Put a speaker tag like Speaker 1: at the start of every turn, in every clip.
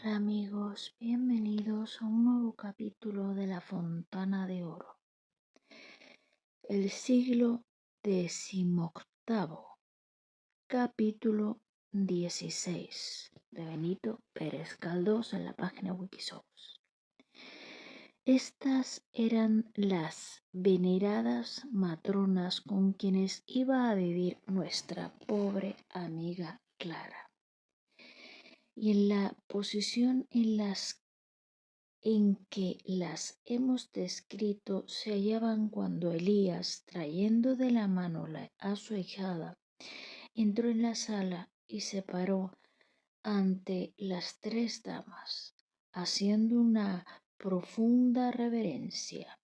Speaker 1: Hola amigos, bienvenidos a un nuevo capítulo de La Fontana de Oro. El siglo XVIII, capítulo 16, de Benito Pérez Galdós en la página Wikisource. Estas eran las veneradas matronas con quienes iba a vivir nuestra pobre amiga Clara. Y en la posición en que las hemos descrito se hallaban cuando Elías, trayendo de la mano a su ahijada, entró en la sala y se paró ante las tres damas, haciendo una profunda reverencia.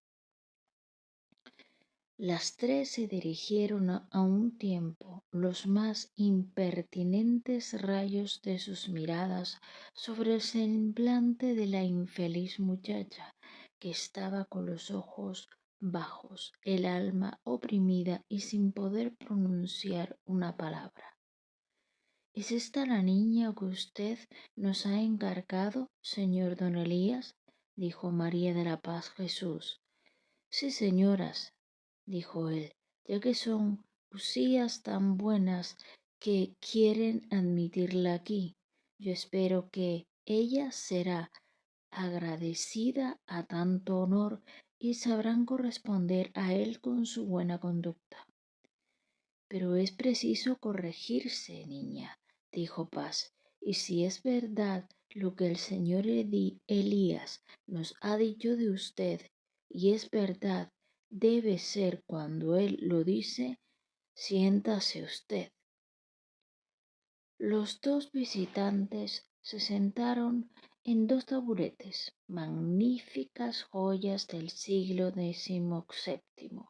Speaker 1: Las tres se dirigieron a un tiempo los más impertinentes rayos de sus miradas sobre el semblante de la infeliz muchacha, que estaba con los ojos bajos, el alma oprimida y sin poder pronunciar una palabra. ¿Es esta la niña que usted nos ha encargado, señor don Elías?, dijo María de la Paz Jesús. Sí, señoras, dijo él, ya que son usías tan buenas que quieren admitirla aquí. Yo espero que ella será agradecida a tanto honor y sabrán corresponder a él con su buena conducta. Pero es preciso corregirse, niña, dijo Paz, y si es verdad lo que el señor Elías nos ha dicho de usted, y es verdad, debe ser cuando él lo dice, siéntase usted. Los dos visitantes se sentaron en dos taburetes, magníficas joyas del siglo XVII.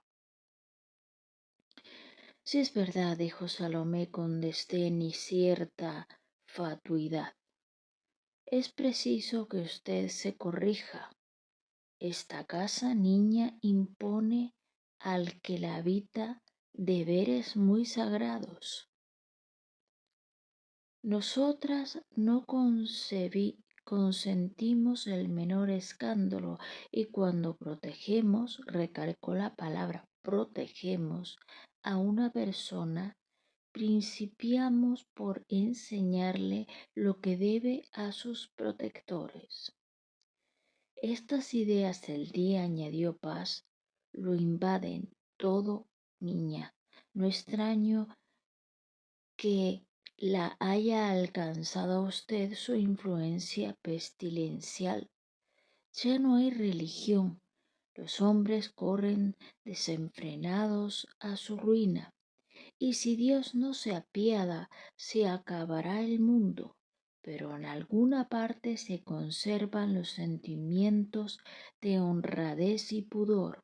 Speaker 1: Sí es verdad, dijo Salomé con desdén y cierta fatuidad. Es preciso que usted se corrija. Esta casa, niña, impone al que la habita deberes muy sagrados. Nosotras no consentimos el menor escándalo y cuando protegemos, recalcó la palabra protegemos, a una persona, principiamos por enseñarle lo que debe a sus protectores. Estas ideas del día, añadió Paz, lo invaden todo, niña. No extraño que la haya alcanzado a usted su influencia pestilencial. Ya no hay religión. Los hombres corren desenfrenados a su ruina. Y si Dios no se apiada, se acabará el mundo. Pero en alguna parte se conservan los sentimientos de honradez y pudor.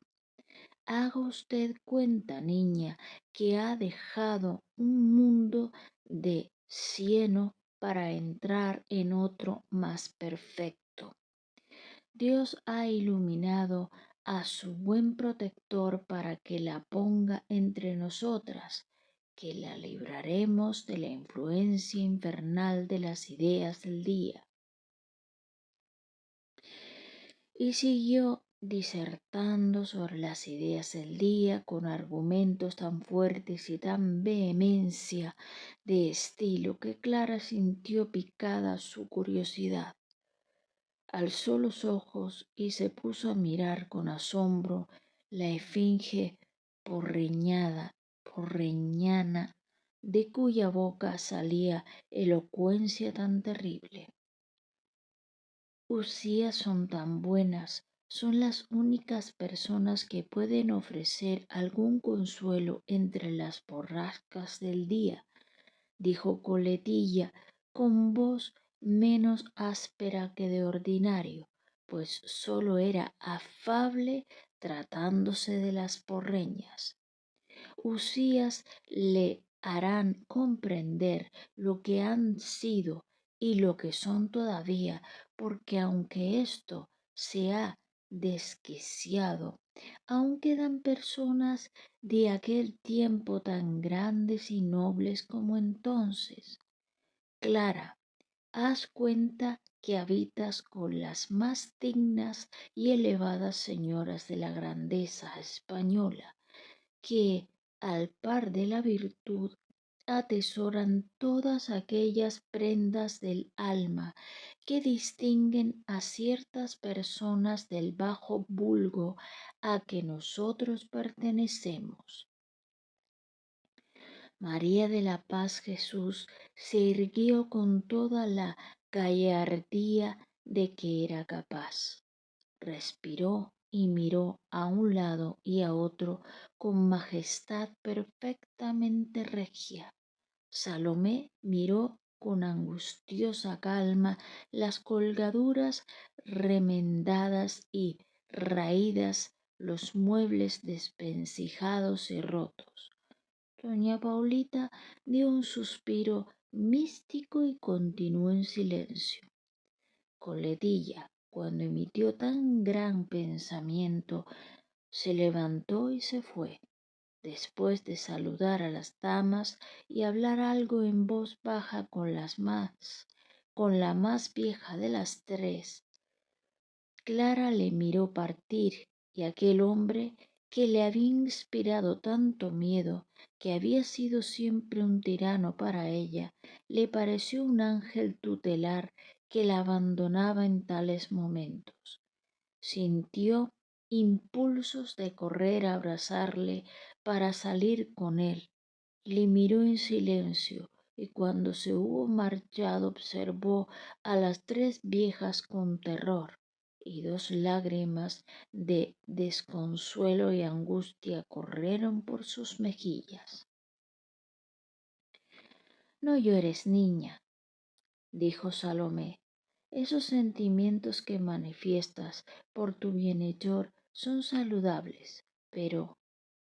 Speaker 1: Haga usted cuenta, niña, que ha dejado un mundo de cieno para entrar en otro más perfecto. Dios ha iluminado a su buen protector para que la ponga entre nosotras, que la libraremos de la influencia infernal de las ideas del día. Y siguió disertando sobre las ideas del día con argumentos tan fuertes y tan vehemencia de estilo que Clara sintió picada su curiosidad. Alzó los ojos y se puso a mirar con asombro la esfinge porreñana, de cuya boca salía elocuencia tan terrible. Usías son tan buenas, son las únicas personas que pueden ofrecer algún consuelo entre las borrascas del día, dijo Coletilla con voz menos áspera que de ordinario, pues sólo era afable tratándose de las porreñas. Usías le harán comprender lo que han sido y lo que son todavía, porque aunque esto se ha desquiciado, aún quedan personas de aquel tiempo tan grandes y nobles como entonces. Clara, haz cuenta que habitas con las más dignas y elevadas señoras de la grandeza española, que, al par de la virtud, atesoran todas aquellas prendas del alma que distinguen a ciertas personas del bajo vulgo a que nosotros pertenecemos. María de la Paz Jesús se irguió con toda la gallardía de que era capaz. Respiró y miró a un lado y a otro con majestad perfectamente regia. Salomé miró con angustiosa calma las colgaduras remendadas y raídas, los muebles desvencijados y rotos. Doña Paulita dio un suspiro místico y continuó en silencio. Coletilla, cuando emitió tan gran pensamiento, se levantó y se fue, después de saludar a las damas y hablar algo en voz baja con la más vieja de las tres. Clara le miró partir y aquel hombre que le había inspirado tanto miedo, que había sido siempre un tirano para ella, le pareció un ángel tutelar que la abandonaba en tales momentos. Sintió impulsos de correr a abrazarle para salir con él. Le miró en silencio y cuando se hubo marchado observó a las tres viejas con terror y dos lágrimas de desconsuelo y angustia corrieron por sus mejillas. No llores, niña, dijo Salomé. Esos sentimientos que manifiestas por tu bienhechor son saludables, pero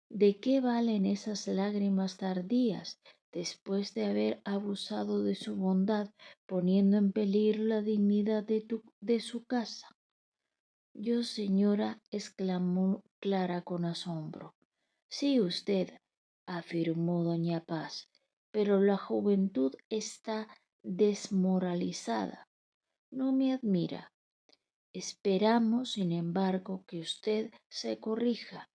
Speaker 1: ¿de qué valen esas lágrimas tardías después de haber abusado de su bondad, poniendo en peligro la dignidad de su casa? Yo, señora, exclamó Clara con asombro. Sí, usted, afirmó doña Paz, pero la juventud está desmoralizada. No me admira. Esperamos, sin embargo, que usted se corrija.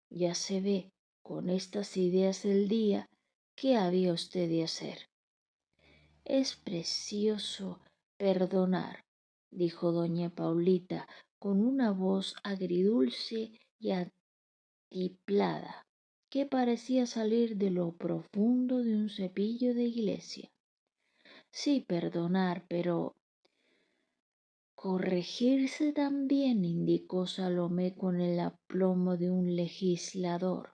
Speaker 1: Ya se ve, con estas ideas del día, qué había usted de hacer. Es precioso perdonar, dijo doña Paulita con una voz agridulce y atiplada, que parecía salir de lo profundo de un cepillo de iglesia. Sí, perdonar, pero corregirse también, indicó Salomé con el aplomo de un legislador.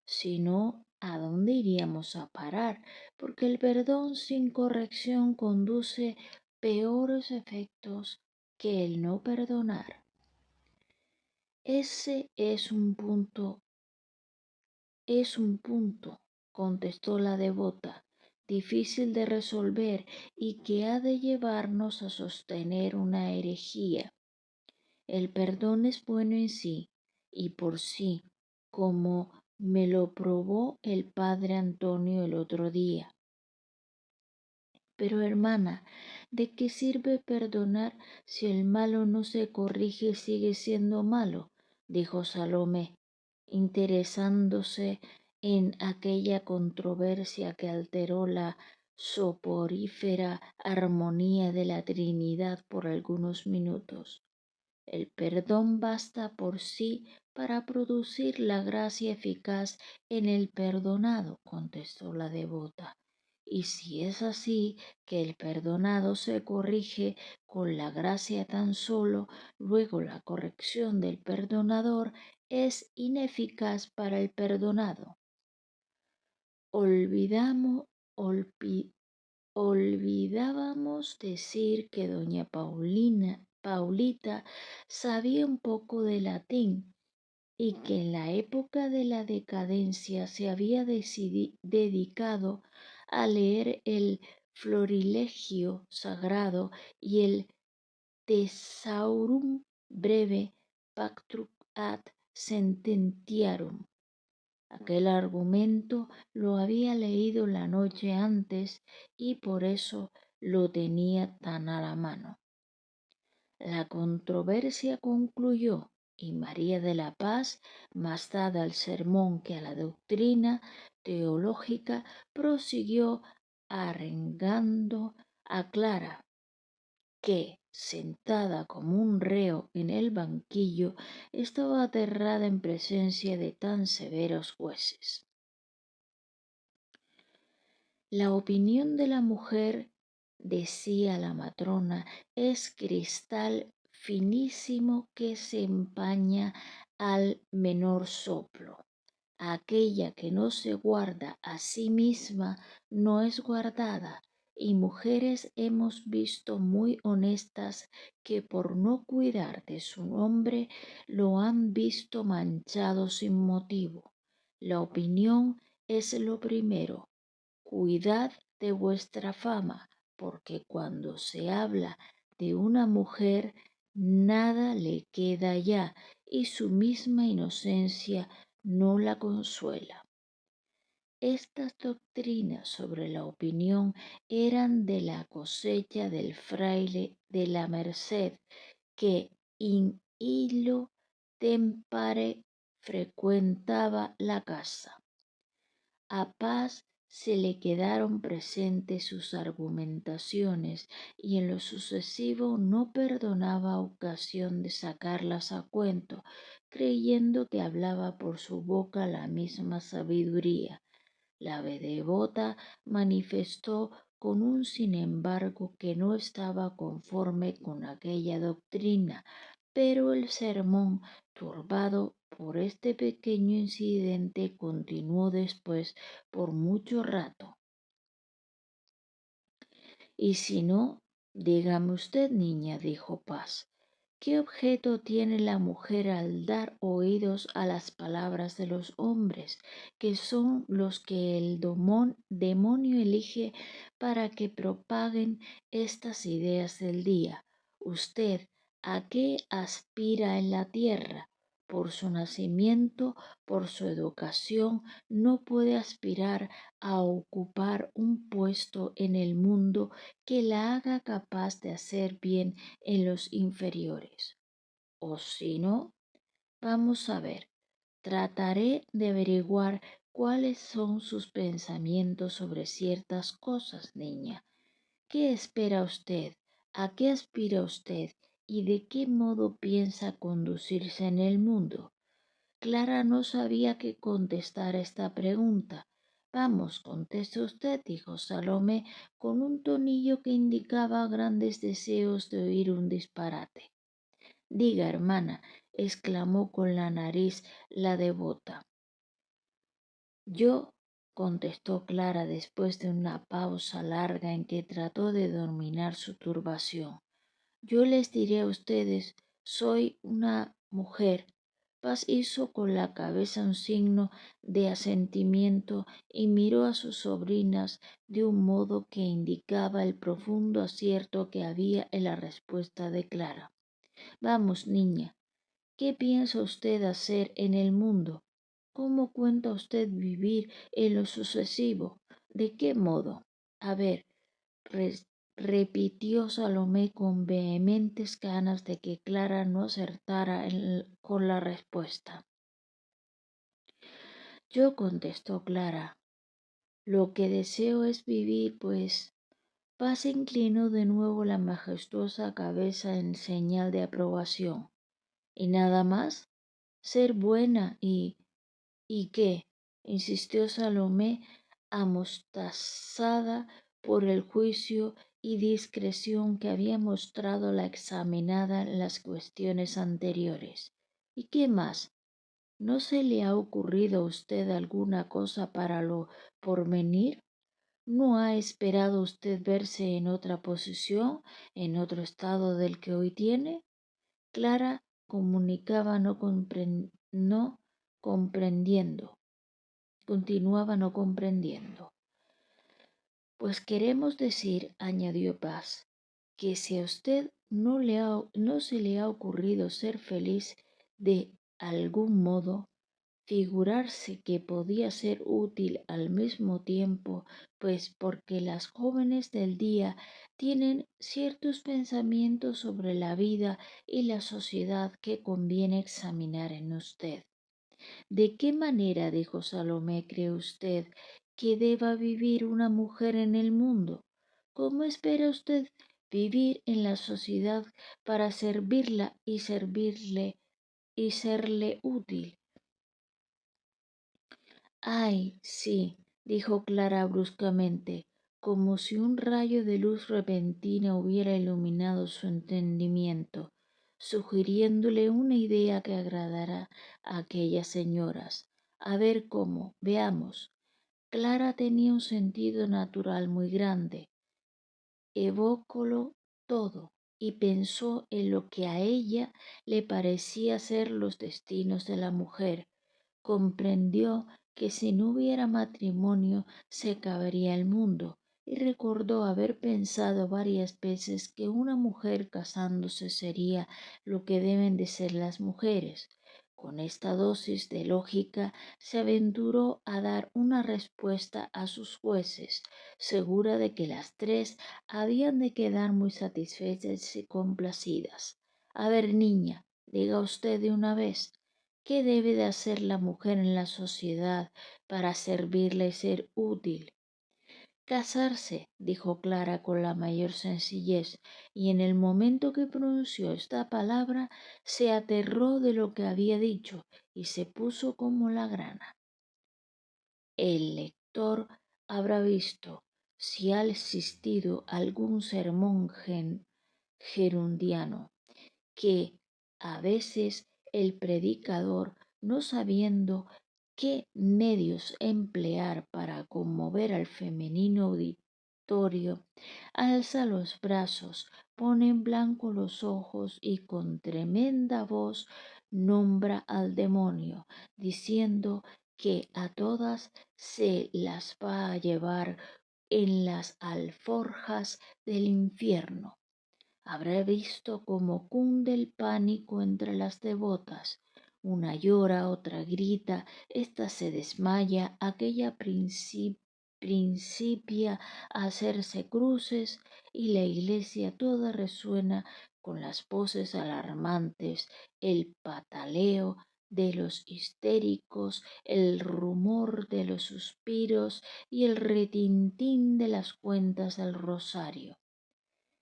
Speaker 1: Si no, ¿a dónde iríamos a parar? Porque el perdón sin corrección conduce peores efectos que el no perdonar. Ese es un punto, contestó la devota, difícil de resolver y que ha de llevarnos a sostener una herejía. El perdón es bueno en sí y por sí, como me lo probó el padre Antonio el otro día. Pero hermana, ¿de qué sirve perdonar si el malo no se corrige y sigue siendo malo? Dijo Salomé, interesándose en aquella controversia que alteró la soporífera armonía de la Trinidad por algunos minutos. El perdón basta por sí para producir la gracia eficaz en el perdonado, contestó la devota. Y si es así, que el perdonado se corrige con la gracia tan solo, luego la corrección del perdonador es ineficaz para el perdonado. Olvidamos, Olvidábamos decir que doña Paulita sabía un poco de latín y que en la época de la decadencia se había dedicado a leer el Florilegio sagrado y el Thesaurum breve Pactum ad Sententiarum. Aquel argumento lo había leído la noche antes y por eso lo tenía tan a la mano. La controversia concluyó y María de la Paz, más dada al sermón que a la doctrina teológica, prosiguió arengando a Clara, que, sentada como un reo en el banquillo, estaba aterrada en presencia de tan severos jueces. La opinión de la mujer, decía la matrona, es cristal finísimo que se empaña al menor soplo. Aquella que no se guarda a sí misma no es guardada, y mujeres hemos visto muy honestas que por no cuidar de su nombre lo han visto manchado sin motivo. La opinión es lo primero. Cuidad de vuestra fama, porque cuando se habla de una mujer, nada le queda ya, y su misma inocencia no la consuela. Estas doctrinas sobre la opinión eran de la cosecha del fraile de la Merced, que in illo tempore frecuentaba la casa. A Paz se le quedaron presentes sus argumentaciones y en lo sucesivo no perdonaba ocasión de sacarlas a cuento, creyendo que hablaba por su boca la misma sabiduría. La devota manifestó con un sin embargo que no estaba conforme con aquella doctrina, pero el sermón, turbado por este pequeño incidente, continuó después por mucho rato. Y si no, dígame usted, niña, dijo Paz, ¿qué objeto tiene la mujer al dar oídos a las palabras de los hombres, que son los que el demonio elige para que propaguen estas ideas del día? ¿Usted a qué aspira en la tierra? Por su nacimiento, por su educación, no puede aspirar a ocupar un puesto en el mundo que la haga capaz de hacer bien en los inferiores. O si no, vamos a ver, trataré de averiguar cuáles son sus pensamientos sobre ciertas cosas, niña. ¿Qué espera usted? ¿A qué aspira usted? ¿Y de qué modo piensa conducirse en el mundo? Clara no sabía qué contestar a esta pregunta. Vamos, conteste usted, dijo Salomé, con un tonillo que indicaba grandes deseos de oír un disparate. Diga, hermana, exclamó con la nariz la devota. Yo, contestó Clara después de una pausa larga en que trató de dominar su turbación. Yo les diré a ustedes, soy una mujer. Paz hizo con la cabeza un signo de asentimiento y miró a sus sobrinas de un modo que indicaba el profundo acierto que había en la respuesta de Clara. Vamos, niña, ¿qué piensa usted hacer en el mundo? ¿Cómo cuenta usted vivir en lo sucesivo? ¿De qué modo? A ver, repitió Salomé con vehementes ganas de que Clara no acertara con la respuesta. Yo, contestó Clara, lo que deseo es vivir, pues. Paz inclinó de nuevo la majestuosa cabeza en señal de aprobación. ¿Y nada más? Ser buena ¿y qué? Insistió Salomé, amostazada por el juicio y discreción que había mostrado la examinada en las cuestiones anteriores. ¿Y qué más? ¿No se le ha ocurrido a usted alguna cosa para lo porvenir? ¿No ha esperado usted verse en otra posición, en otro estado del que hoy tiene? Clara comunicaba no comprendiendo, continuaba no comprendiendo. Pues queremos decir, añadió Paz, que si a usted no se le ha ocurrido ser feliz de algún modo, figurarse que podía ser útil al mismo tiempo, pues porque las jóvenes del día tienen ciertos pensamientos sobre la vida y la sociedad que conviene examinar en usted. ¿De qué manera, dijo Salomé, cree usted que deba vivir una mujer en el mundo? ¿Cómo espera usted vivir en la sociedad para servirla y serle útil? Ay, sí, dijo Clara bruscamente, como si un rayo de luz repentina hubiera iluminado su entendimiento, sugiriéndole una idea que agradará a aquellas señoras. A ver cómo, veamos. Clara tenía un sentido natural muy grande. Evócolo todo y pensó en lo que a ella le parecía ser los destinos de la mujer. Comprendió que si no hubiera matrimonio se acabaría el mundo y recordó haber pensado varias veces que una mujer casándose sería lo que deben de ser las mujeres. Con esta dosis de lógica se aventuró a dar una respuesta a sus jueces, segura de que las tres habían de quedar muy satisfechas y complacidas. A ver, niña, diga usted de una vez, ¿qué debe de hacer la mujer en la sociedad para servirle y ser útil? Casarse, dijo Clara con la mayor sencillez, y en el momento que pronunció esta palabra se aterró de lo que había dicho y se puso como la grana. El lector habrá visto, si ha existido algún sermón gerundiano, que a veces el predicador, no sabiendo qué medios emplear para conmover al femenino auditorio, alza los brazos, pone en blanco los ojos y con tremenda voz nombra al demonio, diciendo que a todas se las va a llevar en las alforjas del infierno. Habrá visto cómo cunde el pánico entre las devotas. Una llora, otra grita, ésta se desmaya, aquella principia a hacerse cruces y la iglesia toda resuena con las voces alarmantes, el pataleo de los histéricos, el rumor de los suspiros y el retintín de las cuentas del rosario.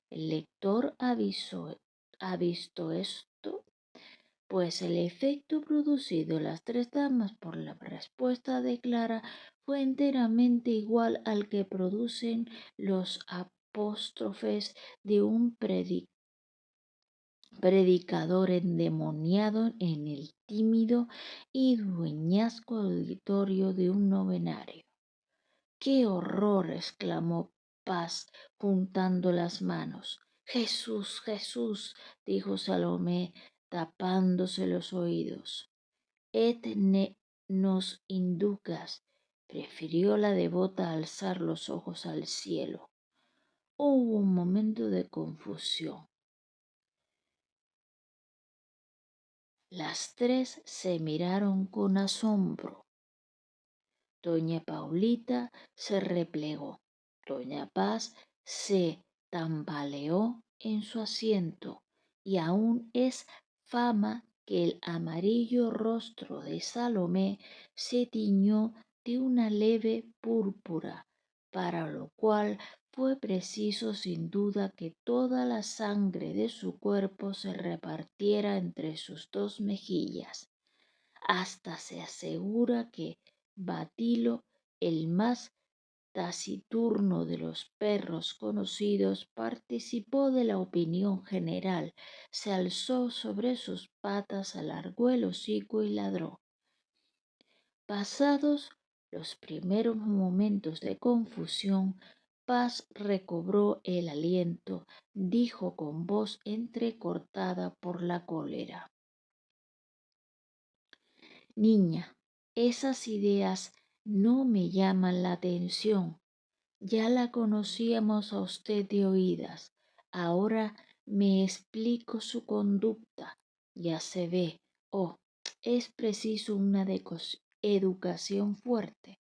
Speaker 1: El lector ha visto esto, pues el efecto producido en las tres damas por la respuesta de Clara fue enteramente igual al que producen los apóstrofes de un predicador endemoniado en el tímido y dueñasco auditorio de un novenario. ¡Qué horror! Exclamó Paz, juntando las manos. Jesús, Jesús, dijo Salomé, tapándose los oídos. Et nos inducas, prefirió la devota alzar los ojos al cielo. Hubo un momento de confusión. Las tres se miraron con asombro. Doña Paulita se replegó. Doña Paz se tambaleó en su asiento y aún es fama que el amarillo rostro de Salomé se tiñó de una leve púrpura, para lo cual fue preciso sin duda que toda la sangre de su cuerpo se repartiera entre sus dos mejillas. Hasta se asegura que Batilo, el más taciturno de los perros conocidos, participó de la opinión general, se alzó sobre sus patas, alargó el hocico y ladró. Pasados los primeros momentos de confusión, Paz recobró el aliento, dijo con voz entrecortada por la cólera: Niña, esas ideas no me llaman la atención. Ya la conocíamos a usted de oídas. Ahora me explico su conducta. Ya se ve. Oh, es preciso una educación fuerte.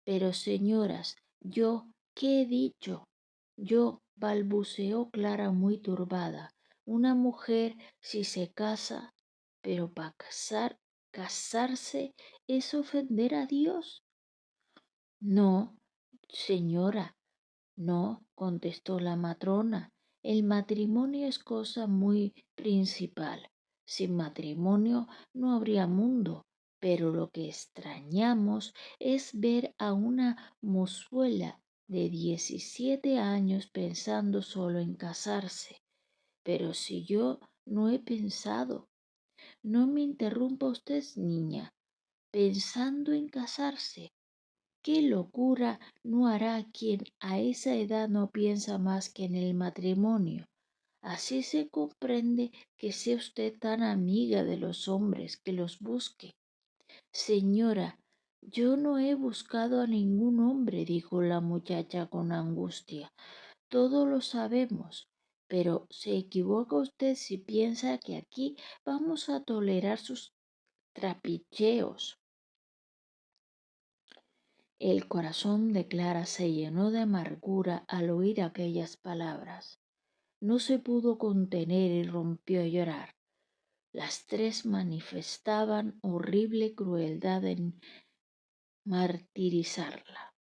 Speaker 1: Pero señoras, ¿qué he dicho? Yo, balbuceó Clara muy turbada. Una mujer si se casa, pero para casarse es ofender a Dios. No, señora, no, contestó la matrona. El matrimonio es cosa muy principal. Sin matrimonio no habría mundo. Pero lo que extrañamos es ver a una mozuela de 17 años pensando solo en casarse. Pero si yo no he pensado, no me interrumpa usted, niña, pensando en casarse. ¿Qué locura no hará quien a esa edad no piensa más que en el matrimonio? Así se comprende que sea usted tan amiga de los hombres que los busque. Señora, yo no he buscado a ningún hombre, dijo la muchacha con angustia. Todos lo sabemos, pero se equivoca usted si piensa que aquí vamos a tolerar sus trapicheos. El corazón de Clara se llenó de amargura al oír aquellas palabras. No se pudo contener y rompió a llorar. Las tres manifestaban horrible crueldad en martirizarla.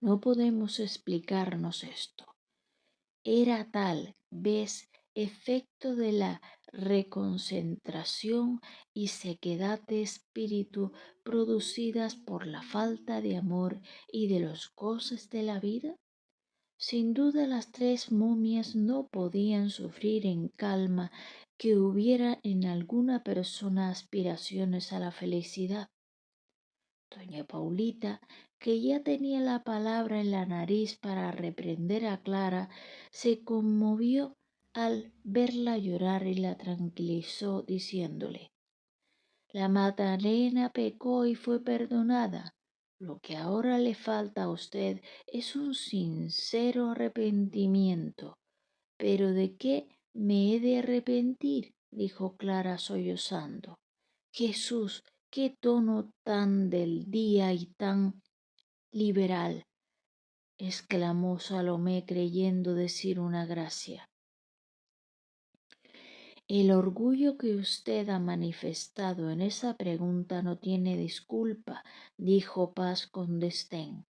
Speaker 1: No podemos explicarnos esto. Era tal vez efecto de la reconcentración y sequedad de espíritu producidas por la falta de amor y de los goces de la vida. Sin duda las tres momias no podían sufrir en calma que hubiera en alguna persona aspiraciones a la felicidad. Doña Paulita, que ya tenía la palabra en la nariz para reprender a Clara, se conmovió al verla llorar y la tranquilizó diciéndole: La Magdalena pecó y fue perdonada. Lo que ahora le falta a usted es un sincero arrepentimiento. ¿Pero de qué me he de arrepentir? Dijo Clara sollozando. Jesús, qué tono tan del día y tan liberal, exclamó Salomé creyendo decir una gracia. El orgullo que usted ha manifestado en esa pregunta no tiene disculpa, dijo Paz con desdén.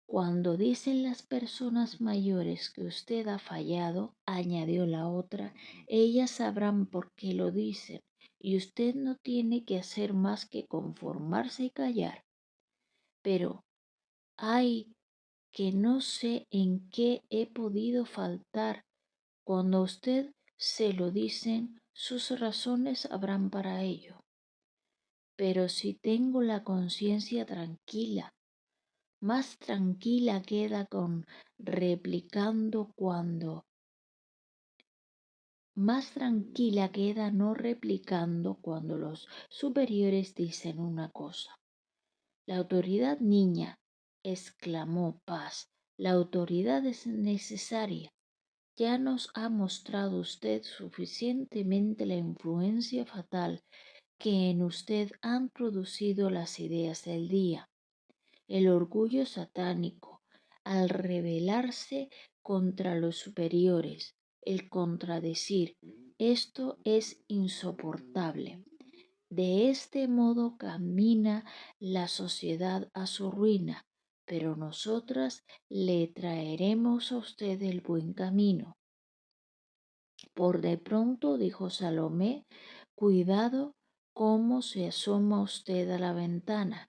Speaker 1: Cuando dicen las personas mayores que usted ha fallado, añadió la otra, ellas sabrán por qué lo dicen, y usted no tiene que hacer más que conformarse y callar. Pero, ay, que no sé en qué he podido faltar. Cuando a usted se lo dicen, sus razones habrán para ello. Pero si tengo la conciencia tranquila, más tranquila queda con replicando cuando, más tranquila queda no replicando cuando los superiores dicen una cosa. La autoridad, niña, exclamó Paz, la autoridad es necesaria. Ya nos ha mostrado usted suficientemente la influencia fatal que en usted han producido las ideas del día. El orgullo satánico, al rebelarse contra los superiores, el contradecir esto es insoportable. De este modo camina la sociedad a su ruina, pero nosotras le traeremos a usted el buen camino. Por de pronto, dijo Salomé, cuidado cómo se asoma usted a la ventana.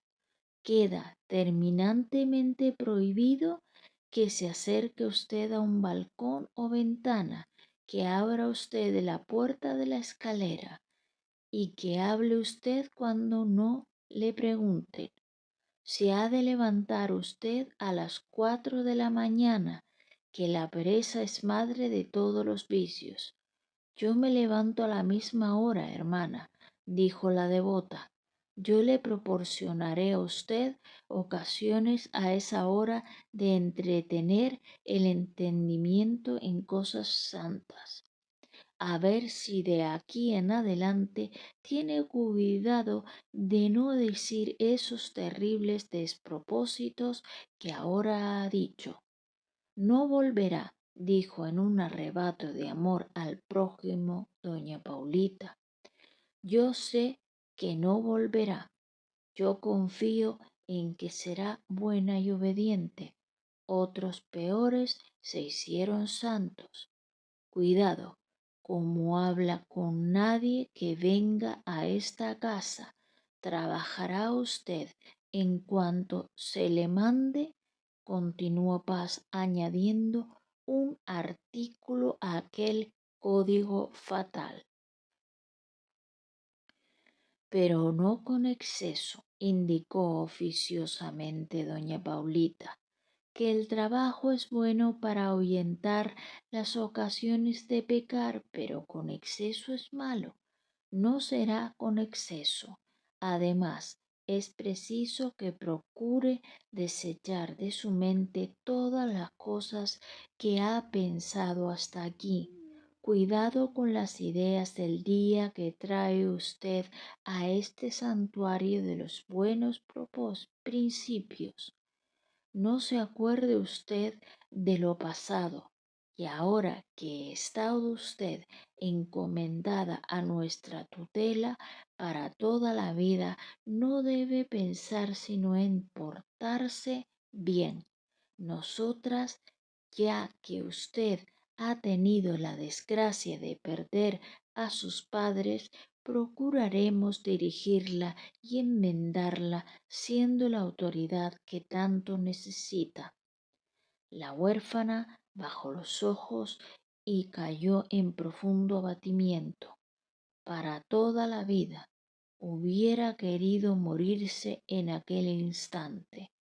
Speaker 1: Queda terminantemente prohibido que se acerque usted a un balcón o ventana, que abra usted la puerta de la escalera y que hable usted cuando no le pregunten. Se ha de levantar usted a las 4 de la mañana, que la pereza es madre de todos los vicios. Yo me levanto a la misma hora, hermana, dijo la devota. Yo le proporcionaré a usted ocasiones a esa hora de entretener el entendimiento en cosas santas. a ver si de aquí en adelante tiene cuidado de no decir esos terribles despropósitos que ahora ha dicho. No volverá, dijo en un arrebato de amor al prójimo doña Paulita. Yo sé que no volverá. Yo confío en que será buena y obediente. Otros peores se hicieron santos. Cuidado, como habla con nadie que venga a esta casa. Trabajará usted en cuanto se le mande, continuó Paz añadiendo un artículo a aquel código fatal. Pero no con exceso, indicó oficiosamente doña Paulita, que el trabajo es bueno para ahuyentar las ocasiones de pecar, pero con exceso es malo. No será con exceso. Además, es preciso que procure desechar de su mente todas las cosas que ha pensado hasta aquí. Cuidado con las ideas del día que trae usted a este santuario de los buenos principios. No se acuerde usted de lo pasado, y ahora que está usted encomendada a nuestra tutela para toda la vida, no debe pensar sino en portarse bien. Nosotras, ya que usted ha tenido la desgracia de perder a sus padres, procuraremos dirigirla y enmendarla siendo la autoridad que tanto necesita. La huérfana bajó los ojos y cayó en profundo abatimiento. Para toda la vida hubiera querido morirse en aquel instante.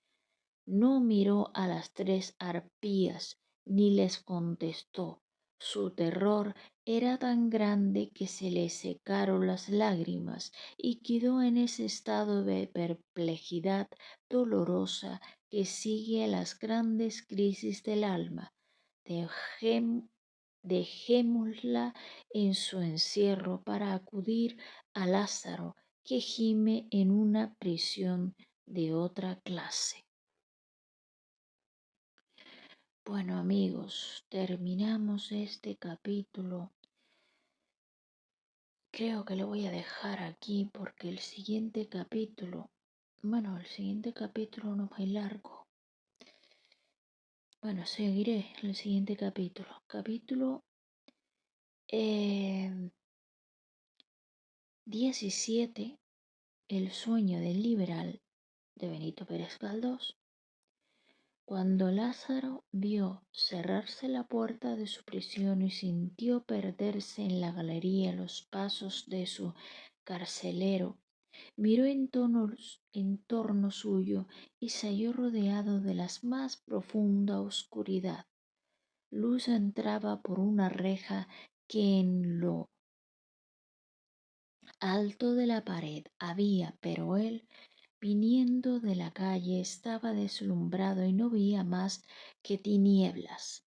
Speaker 1: No miró a las tres arpías ni les contestó. Su terror era tan grande que se le secaron las lágrimas y quedó en ese estado de perplejidad dolorosa que sigue a las grandes crisis del alma. Dejem- Dejémosla en su encierro para acudir a Lázaro, que gime en una prisión de otra clase. Bueno amigos, terminamos este capítulo. Creo que lo voy a dejar aquí porque el siguiente capítulo, bueno, el siguiente capítulo no es muy largo. Bueno, seguiré el siguiente capítulo. Capítulo 17, El sueño del liberal de Benito Pérez Galdós. Cuando Lázaro vio cerrarse la puerta de su prisión y sintió perderse en la galería los pasos de su carcelero, miró en torno suyo y se halló rodeado de la más profunda oscuridad. Luz entraba por una reja que en lo alto de la pared había, pero él, viniendo de la calle, estaba deslumbrado y no veía más que tinieblas.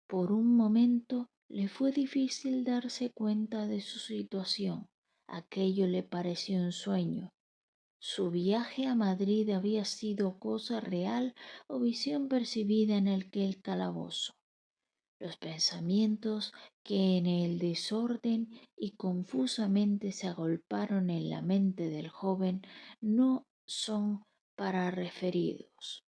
Speaker 1: Por un momento le fue difícil darse cuenta de su situación. Aquello le pareció un sueño. Su viaje a Madrid había sido cosa real o visión percibida en aquel calabozo. Los pensamientos que en el desorden y confusamente se agolparon en la mente del joven no son para referidos.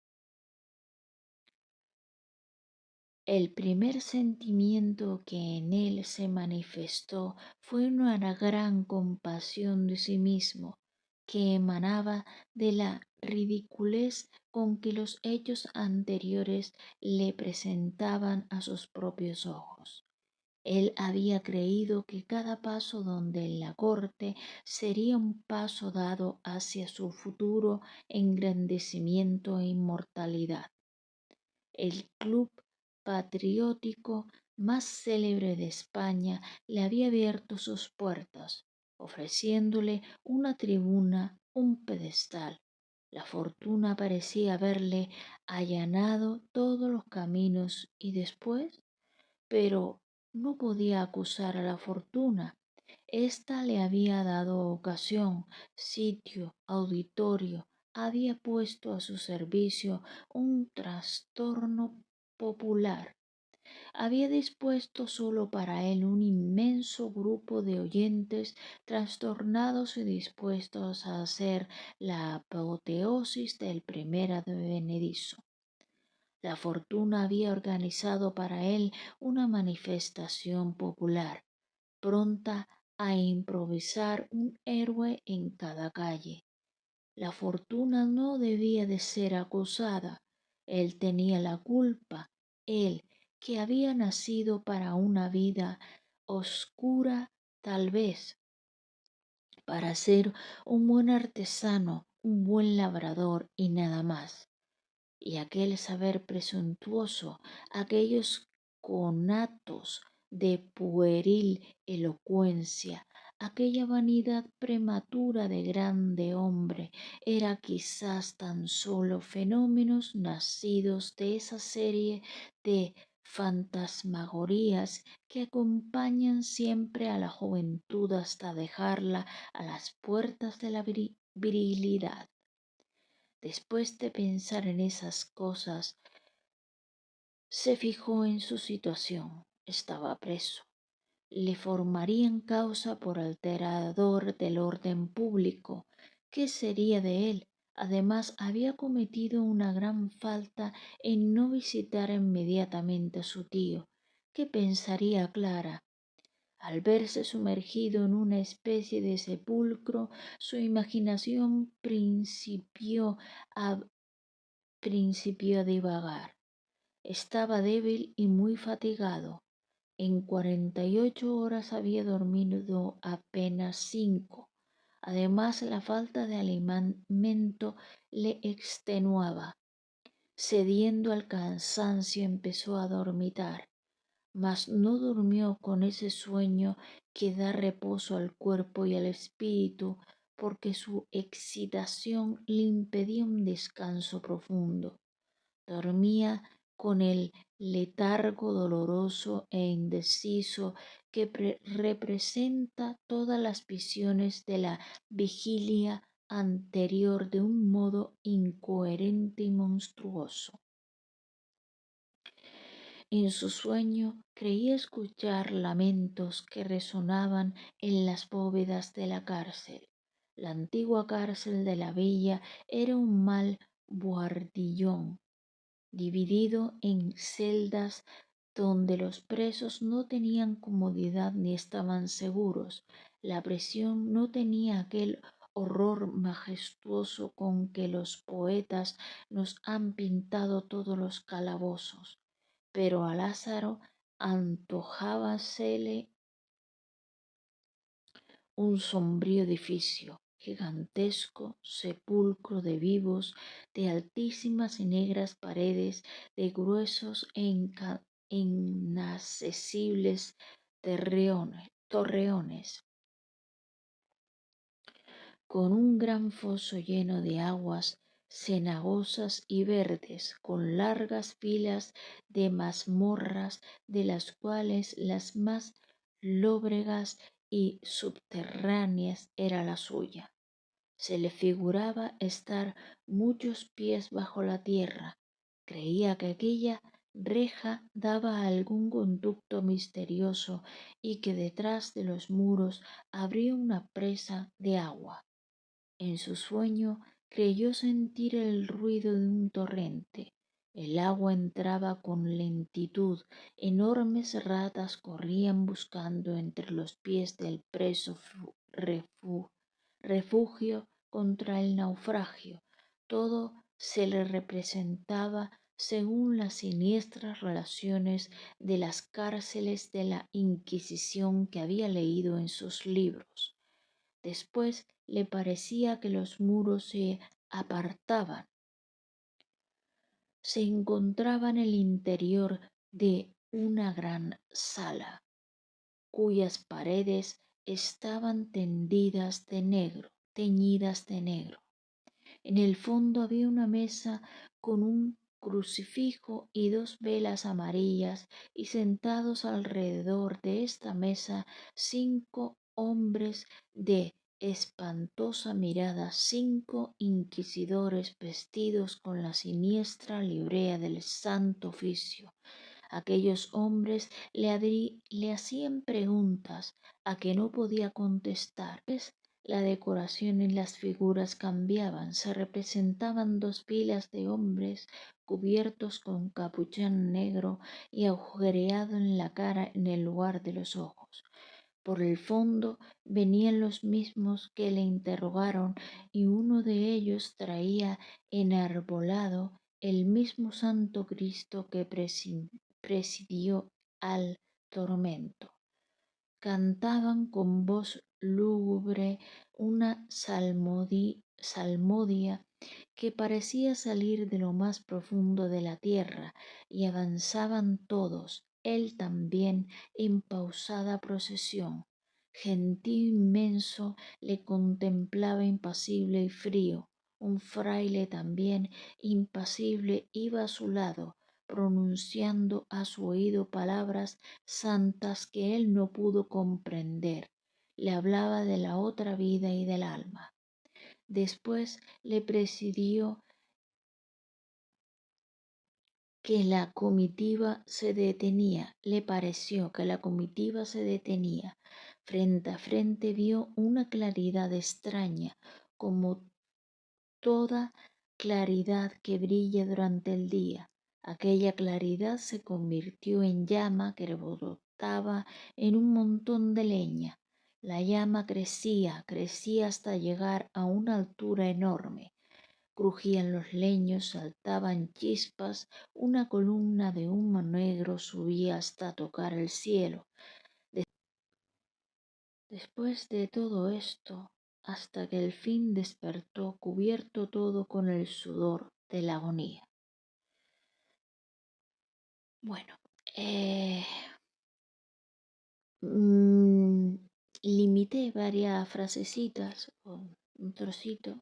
Speaker 1: El primer sentimiento que en él se manifestó fue una gran compasión de sí mismo, que emanaba de la ridiculez con que los hechos anteriores le presentaban a sus propios ojos. Él había creído que cada paso donde en la corte sería un paso dado hacia su futuro engrandecimiento e inmortalidad. El club patriótico más célebre de España le había abierto sus puertas, ofreciéndole una tribuna, un pedestal. La fortuna parecía haberle allanado todos los caminos y después, pero no podía acusar a la fortuna. Esta le había dado ocasión, sitio, auditorio, había puesto a su servicio un trastorno popular. Había dispuesto solo para él un inmenso grupo de oyentes trastornados y dispuestos a hacer la apoteosis del primer advenedizo. La fortuna había organizado para él una manifestación popular, pronta a improvisar un héroe en cada calle. La fortuna no debía de ser acusada. Él tenía la culpa, él que había nacido para una vida oscura, tal vez, para ser un buen artesano, un buen labrador y nada más. Y aquel saber presuntuoso, aquellos conatos de pueril elocuencia, aquella vanidad prematura de grande hombre, era quizás tan solo fenómenos nacidos de esa serie de fantasmagorías que acompañan siempre a la juventud hasta dejarla a las puertas de la virilidad. Después de pensar en esas cosas, se fijó en su situación. Estaba preso. Le formarían causa por alterador del orden público. ¿Qué sería de él? Además, había cometido una gran falta en no visitar inmediatamente a su tío. ¿Qué pensaría Clara? Al verse sumergido en una especie de sepulcro, su imaginación principió a divagar. Estaba débil y muy fatigado. En 48 horas había dormido apenas 5. Además, la falta de alimento le extenuaba. Cediendo al cansancio, empezó a dormitar, mas no durmió con ese sueño que da reposo al cuerpo y al espíritu, porque su excitación le impedía un descanso profundo. Dormía con el letargo doloroso e indeciso que representa todas las visiones de la vigilia anterior de un modo incoherente y monstruoso. En su sueño creía escuchar lamentos que resonaban en las bóvedas de la cárcel. La antigua cárcel de la villa era un mal buhardillón dividido en celdas donde los presos no tenían comodidad ni estaban seguros. La prisión no tenía aquel horror majestuoso con que los poetas nos han pintado todos los calabozos, pero a Lázaro antojábasele un sombrío edificio, gigantesco sepulcro de vivos, de altísimas y negras paredes, de gruesos e inaccesibles torreones, con un gran foso lleno de aguas cenagosas y verdes, con largas filas de mazmorras, de las cuales las más lóbregas y subterráneas era la suya. Se le figuraba estar muchos pies bajo la tierra. Creía que aquella reja daba a algún conducto misterioso y que detrás de los muros habría una presa de agua. En su sueño creyó sentir el ruido de un torrente. El agua entraba con lentitud. Enormes ratas corrían buscando entre los pies del preso refugio contra el naufragio. Todo se le representaba según las siniestras relaciones de las cárceles de la Inquisición que había leído en sus libros. Después le parecía que los muros se apartaban. Se encontraba en el interior de una gran sala, cuyas paredes estaban teñidas de negro. En el fondo había una mesa con un crucifijo y dos velas amarillas, y sentados alrededor de esta mesa 5 hombres de espantosa mirada, 5 inquisidores vestidos con la siniestra librea del Santo Oficio. Aquellos hombres le hacían preguntas a que no podía contestar. La decoración y las figuras cambiaban. Se representaban 2 filas de hombres cubiertos con capuchón negro y agujereado en la cara en el lugar de los ojos. Por el fondo venían los mismos que le interrogaron, y uno de ellos traía enarbolado el mismo Santo Cristo que presidió al tormento. Cantaban con voz lúgubre una salmodia que parecía salir de lo más profundo de la tierra, y avanzaban todos, él también, en pausada procesión. Gentío inmenso le contemplaba impasible y frío. Un fraile también, impasible, iba a su lado, pronunciando a su oído palabras santas que él no pudo comprender. Le hablaba de la otra vida y del alma. Después le presidió que la comitiva se detenía, le pareció que la comitiva se detenía. Frente a frente vio una claridad extraña, como toda claridad que brilla durante el día. Aquella claridad se convirtió en llama que rebotaba en un montón de leña. La llama crecía hasta llegar a una altura enorme. Crujían los leños, saltaban chispas, una columna de humo negro subía hasta tocar el cielo. Después de todo esto, hasta que el fin despertó cubierto todo con el sudor de la agonía. Bueno, eh, mm, limité varias frasecitas, o un trocito,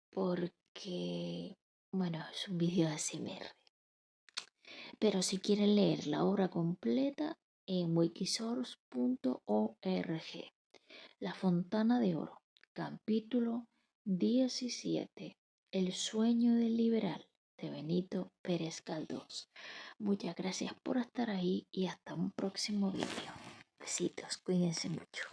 Speaker 1: porque, bueno, es un video ASMR. Pero si quieren leer la obra completa en wikisource.org. La Fontana de Oro, capítulo 17. El sueño del liberal, de Benito Pérez Galdós. Muchas gracias por estar ahí y hasta un próximo video. Besitos, cuídense mucho.